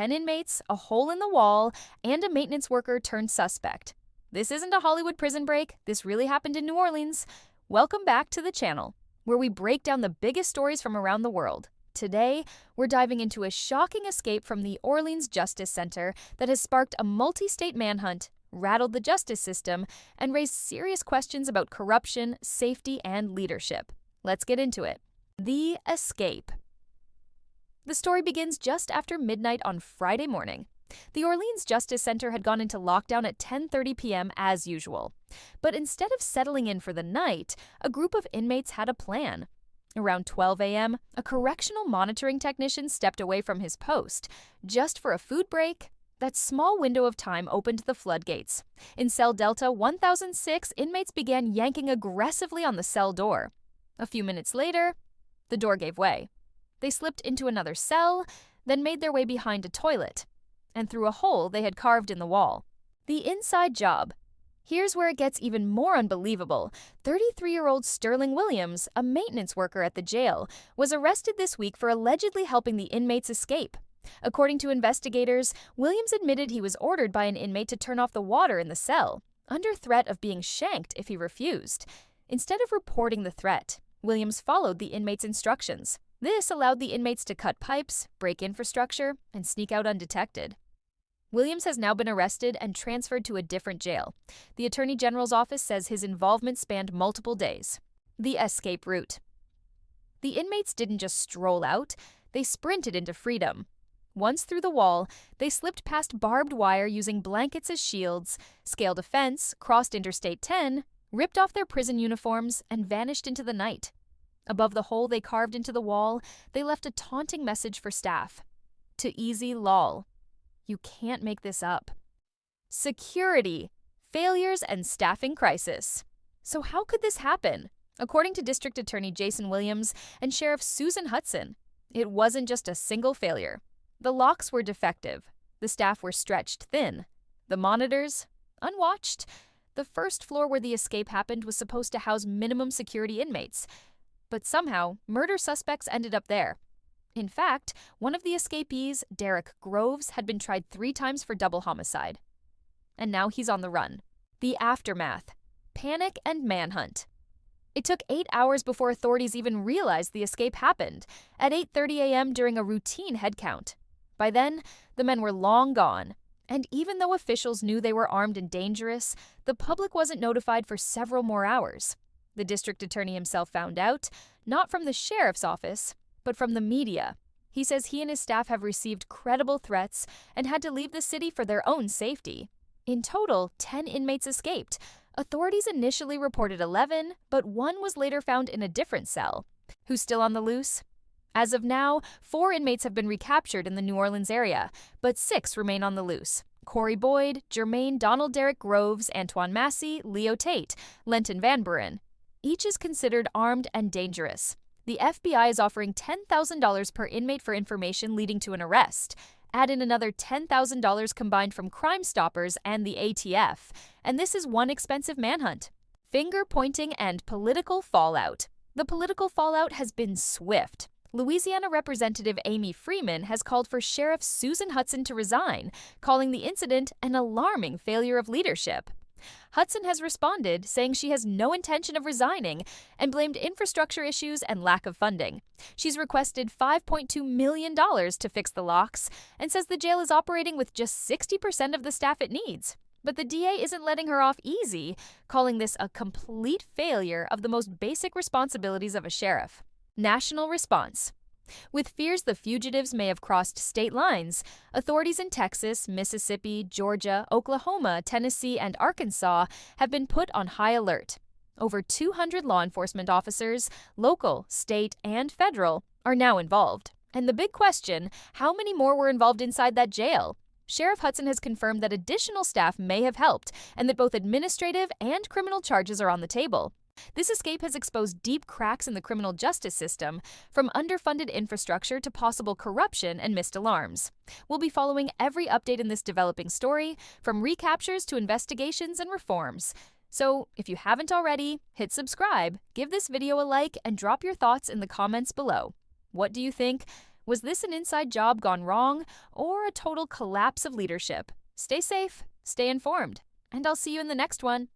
10 inmates, a hole in the wall, and a maintenance worker turned suspect. This isn't a Hollywood prison break. This really happened in New Orleans. Welcome back to the channel, where we break down the biggest stories from around the world. Today, we're diving into a shocking escape from the Orleans Justice Center that has sparked a multi-state manhunt, rattled the justice system, and raised serious questions about corruption, safety, and leadership. Let's get into it. The escape. The story begins just after midnight on Friday morning. The Orleans Justice Center had gone into lockdown at 10:30 p.m. as usual. But instead of settling in for the night, a group of inmates had a plan. Around 12 a.m., a correctional monitoring technician stepped away from his post. Just for a food break, that small window of time opened the floodgates. In cell Delta 1006, inmates began yanking aggressively on the cell door. A few minutes later, the door gave way. They slipped into another cell, then made their way behind a toilet, and through a hole they had carved in the wall. The inside job. Here's where it gets even more unbelievable. 33-year-old Sterling Williams, a maintenance worker at the jail, was arrested this week for allegedly helping the inmates escape. According to investigators, Williams admitted he was ordered by an inmate to turn off the water in the cell, under threat of being shanked if he refused. Instead of reporting the threat, Williams followed the inmate's instructions. This allowed the inmates to cut pipes, break infrastructure, and sneak out undetected. Williams has now been arrested and transferred to a different jail. The Attorney General's office says his involvement spanned multiple days. The escape route. The inmates didn't just stroll out, they sprinted into freedom. Once through the wall, they slipped past barbed wire using blankets as shields, scaled a fence, crossed Interstate 10, ripped off their prison uniforms, and vanished into the night. Above the hole they carved into the wall, they left a taunting message for staff. To easy lol. You can't make this up. Security, failures, and staffing crisis. So how could this happen? According to District Attorney Jason Williams and Sheriff Susan Hudson, it wasn't just a single failure. The locks were defective. The staff were stretched thin. The monitors, unwatched. The first floor where the escape happened was supposed to house minimum security inmates. But somehow, murder suspects ended up there. In fact, one of the escapees, Derek Groves, had been tried 3 times for double homicide. And now he's on the run. The aftermath. Panic and manhunt. It took 8 hours before authorities even realized the escape happened, at 8:30 a.m. during a routine head count. By then, the men were long gone. And even though officials knew they were armed and dangerous, the public wasn't notified for several more hours. The district attorney himself found out, not from the sheriff's office, but from the media. He says he and his staff have received credible threats and had to leave the city for their own safety. In total, 10 inmates escaped. Authorities initially reported 11, but one was later found in a different cell. Who's still on the loose? As of now, 4 inmates have been recaptured in the New Orleans area, but 6 remain on the loose. Corey Boyd, Jermaine Donald Derek Groves, Antoine Massey, Leo Tate, Lenton Van Buren. Each is considered armed and dangerous. The FBI is offering $10,000 per inmate for information leading to an arrest. Add in another $10,000 combined from Crime Stoppers and the ATF, and this is one expensive manhunt. Finger-pointing and political fallout. The political fallout has been swift. Louisiana Representative Amy Freeman has called for Sheriff Susan Hudson to resign, calling the incident an alarming failure of leadership. Hudson has responded, saying she has no intention of resigning and blamed infrastructure issues and lack of funding. She's requested $5.2 million to fix the locks and says the jail is operating with just 60% of the staff it needs. But the DA isn't letting her off easy, calling this a complete failure of the most basic responsibilities of a sheriff. National response. With fears the fugitives may have crossed state lines, authorities in Texas, Mississippi, Georgia, Oklahoma, Tennessee, and Arkansas have been put on high alert. Over 200 law enforcement officers, local, state, and federal, are now involved. And the big question, how many more were involved inside that jail? Sheriff Hudson has confirmed that additional staff may have helped, and that both administrative and criminal charges are on the table. This escape has exposed deep cracks in the criminal justice system, from underfunded infrastructure to possible corruption and missed alarms. We'll be following every update in this developing story, from recaptures to investigations and reforms. So, if you haven't already, hit subscribe, give this video a like, and drop your thoughts in the comments below. What do you think? Was this an inside job gone wrong, or a total collapse of leadership? Stay safe, stay informed, and I'll see you in the next one.